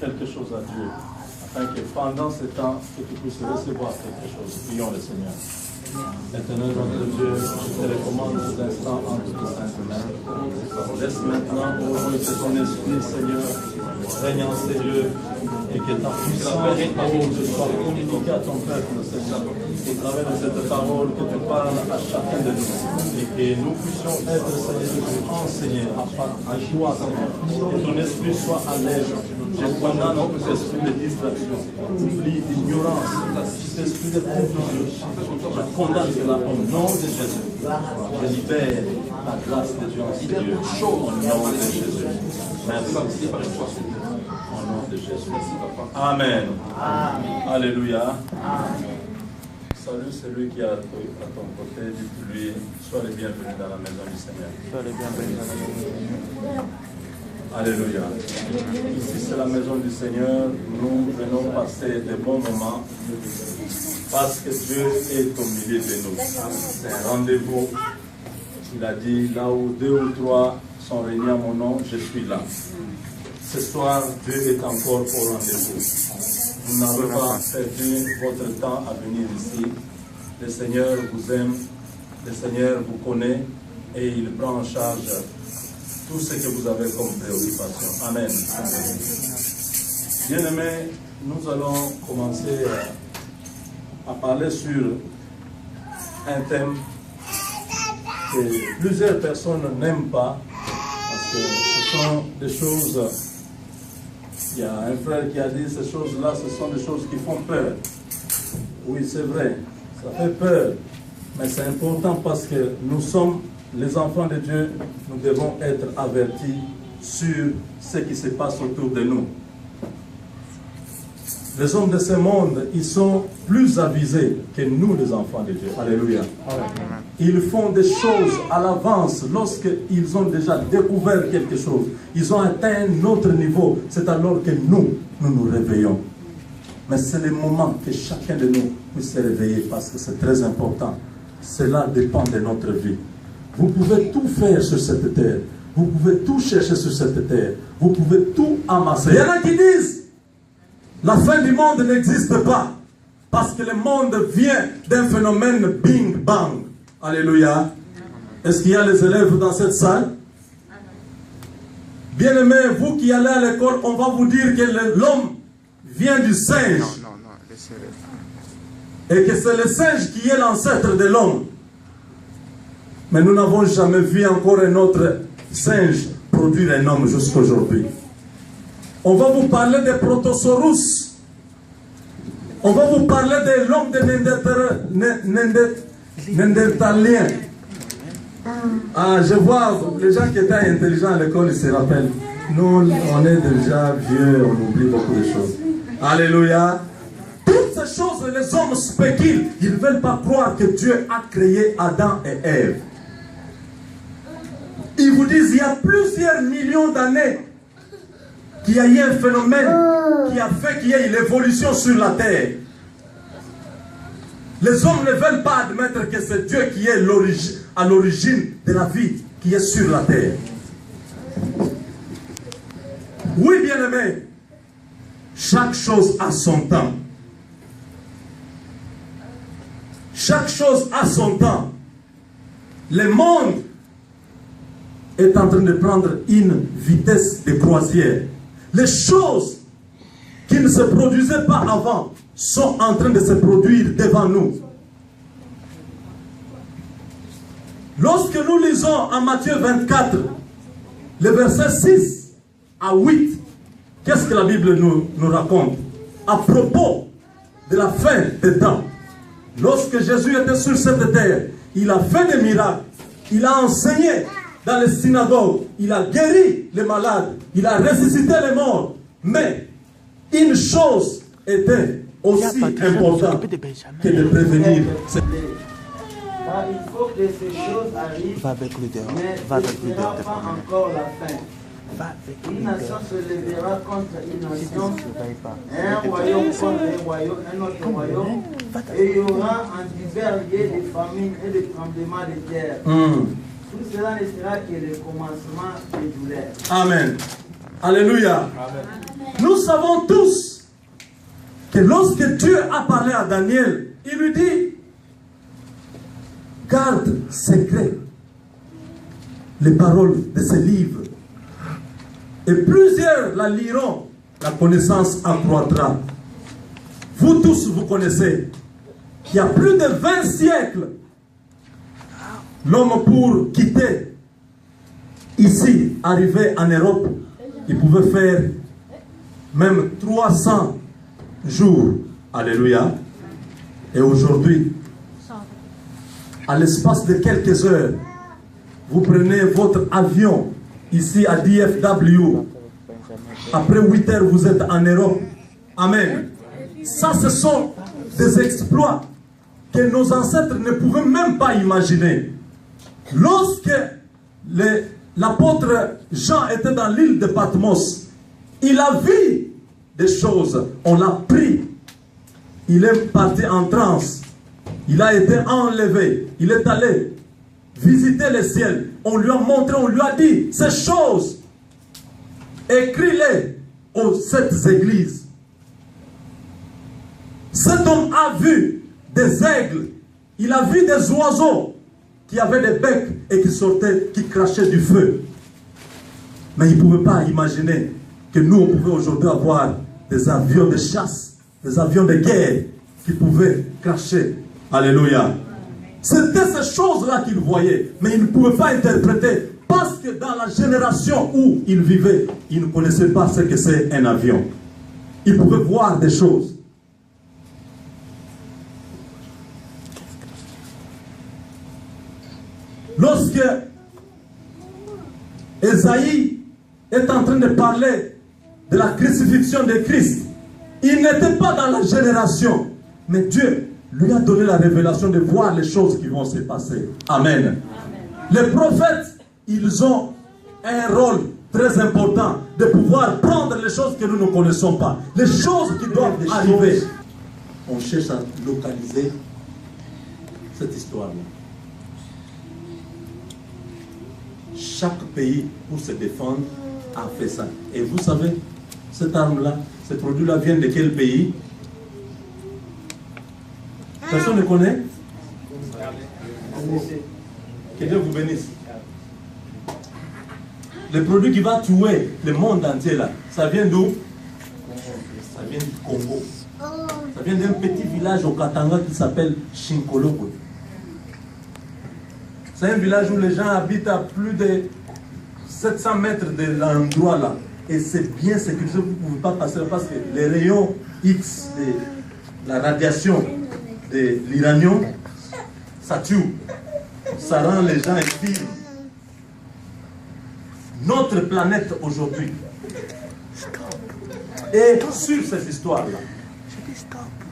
quelque chose à Dieu, afin que pendant ce temps, que tu puisses recevoir quelque chose. Prions le Seigneur. Éternel notre Dieu, je te recommande cet instant entre tes saintes mains. Laisse maintenant, ô Dieu, que ton esprit, Seigneur, règne en ces lieux et que ta puissance, ô Dieu, soit communiquée à ton peuple, Seigneur, au travers de cette parole que tu parles à chacun de nous et que nous puissions être, Seigneur, enseignés à toi, Seigneur, que ton esprit soit à l'aise. Je condamne notre esprit de distraction, d'oubli, d'ignorance, cet esprit de confusion. Je condamne cela au nom de Jésus. Je libère la grâce de Dieu en ces lieux. Au nom de Jésus. Merci. Au nom de Jésus. Amen. Alléluia. Salut celui qui est à ton côté. Dis-lui, sois le bienvenu dans la maison du Seigneur. Sois le bienvenu dans la maison du Seigneur. Alléluia. Ici c'est la maison du Seigneur. Nous venons passer de bons moments parce que Dieu est au milieu de nous. C'est un rendez-vous. Il a dit, là où 2 ou 3 sont réunis à mon nom, je suis là. Ce soir, Dieu est encore au rendez-vous. Vous n'avez pas perdu votre temps à venir ici. Le Seigneur vous aime, le Seigneur vous connaît et il prend en charge tout ce que vous avez comme préoccupation. Amen. Bien-aimés, nous allons commencer à parler sur un thème que plusieurs personnes n'aiment pas, parce que ce sont des choses, il y a un frère qui a dit, ces choses-là, ce sont des choses qui font peur. Oui, c'est vrai, ça fait peur, mais c'est important parce que nous sommes les enfants de Dieu, nous devons être avertis sur ce qui se passe autour de nous. Les hommes de ce monde, ils sont plus avisés que nous, les enfants de Dieu. Alléluia. Ils font des choses à l'avance lorsqu'ils ont déjà découvert quelque chose. Ils ont atteint un autre niveau. C'est alors que nous réveillons. Mais c'est le moment que chacun de nous puisse se réveiller parce que c'est très important. Cela dépend de notre vie. Vous pouvez tout faire sur cette terre. Vous pouvez tout chercher sur cette terre. Vous pouvez tout amasser. Il y en a qui disent, la fin du monde n'existe pas. Parce que le monde vient d'un phénomène bing bang. Alléluia. Est-ce qu'il y a les élèves dans cette salle? Bien-aimés, vous qui allez à l'école, on va vous dire que l'homme vient du singe. Et que c'est le singe qui est l'ancêtre de l'homme. Mais nous n'avons jamais vu encore un autre singe produire un homme jusqu'à aujourd'hui. On va vous parler des protosaurus. On va vous parler de l'homme de Néandertalien. Ah, je vois, les gens qui étaient intelligents à l'école, ils se rappellent. Nous, on est déjà vieux, on oublie beaucoup de choses. Alléluia. Toutes ces choses, les hommes spéculent. Ils ne veulent pas croire que Dieu a créé Adam et Ève. Ils vous disent, il y a plusieurs millions d'années qu'il y a eu un phénomène qui a fait qu'il y ait une évolution sur la terre. Les hommes ne veulent pas admettre que c'est Dieu qui est à l'origine de la vie qui est sur la terre. Oui, bien-aimés, chaque chose a son temps. Chaque chose a son temps. Le monde est en train de prendre une vitesse de croisière. Les choses qui ne se produisaient pas avant sont en train de se produire devant nous. Lorsque nous lisons en Matthieu 24, le verset 6 à 8, qu'est-ce que la Bible nous raconte à propos de la fin des temps? Lorsque Jésus était sur cette terre, il a fait des miracles, il a enseigné dans les synagogues, il a guéri les malades, il a ressuscité les morts. Mais une chose était aussi importante que de prévenir. Il faut que ces choses arrivent, mais ce ne sera pas encore la fin. Une nation se lèvera contre une nation, un royaume contre un royaume, un autre royaume, et il y aura en divers lieux des famines et des tremblements de terre. Tout cela ne sera que le commencement des douleurs. Amen. Alléluia. Nous savons tous que lorsque Dieu a parlé à Daniel, il lui dit, garde secret les paroles de ce livre. Et plusieurs la liront, la connaissance accroîtra. Vous tous, vous connaissez qu'il y a plus de 20 siècles, l'homme pour quitter ici, arriver en Europe, il pouvait faire même 300 jours. Alléluia. Et aujourd'hui, à l'espace de quelques heures, vous prenez votre avion ici à DFW. Après 8 heures, vous êtes en Europe. Amen. Ça, ce sont des exploits que nos ancêtres ne pouvaient même pas imaginer. Lorsque l'apôtre Jean était dans l'île de Patmos, il a vu des choses. On l'a pris. Il est parti en transe. Il a été enlevé. Il est allé visiter le ciel. On lui a montré, on lui a dit ces choses. Écris-les aux 7 églises. Cet homme a vu des aigles. Il a vu des oiseaux qui avaient des becs et qui sortaient, qui crachaient du feu. Mais il ne pouvait pas imaginer que nous, on pouvait aujourd'hui avoir des avions de chasse, des avions de guerre qui pouvaient cracher. Alléluia. C'était ces choses-là qu'il voyait, mais il ne pouvait pas interpréter parce que dans la génération où il vivait, il ne connaissait pas ce que c'est un avion. Il pouvait voir des choses. Lorsque Ésaïe est en train de parler de la crucifixion de Christ, il n'était pas dans la génération, mais Dieu lui a donné la révélation de voir les choses qui vont se passer. Amen. Les prophètes, ils ont un rôle très important de pouvoir prendre les choses que nous ne connaissons pas, les choses qui doivent arriver. On cherche à localiser cette histoire-là. Chaque pays, pour se défendre, a fait ça. Et vous savez, cette arme-là, ce produit-là vient de quel pays? Personne ne connaît? Que Dieu vous bénisse. Le produit qui va tuer le monde entier là, ça vient d'où? Ça vient du Congo. Ça vient d'un petit village au Katanga qui s'appelle Chinkoloko. C'est un village où les gens habitent à plus de 700 mètres de l'endroit là. Et c'est bien sécurisé, vous ne pouvez pas passer parce que les rayons X de la radiation de l'uranium, ça tue. Ça rend les gens infirmes. Notre planète aujourd'hui est sur cette histoire-là.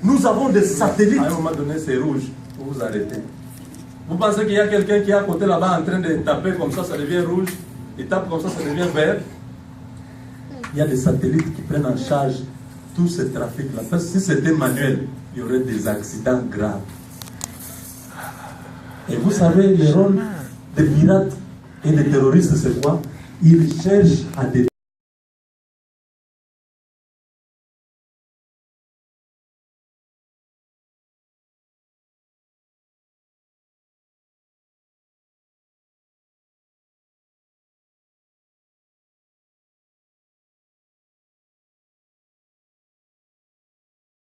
Nous avons des satellites. À un moment donné, c'est rouge. Vous vous arrêtez. Vous pensez qu'il y a quelqu'un qui est à côté là-bas en train de taper comme ça, ça devient rouge. Il tape comme ça, ça devient vert. Il y a des satellites qui prennent en charge tout ce trafic-là. Parce que si c'était manuel, il y aurait des accidents graves. Et vous savez, le rôle des pirates et des terroristes, c'est quoi? Ils cherchent à détruire.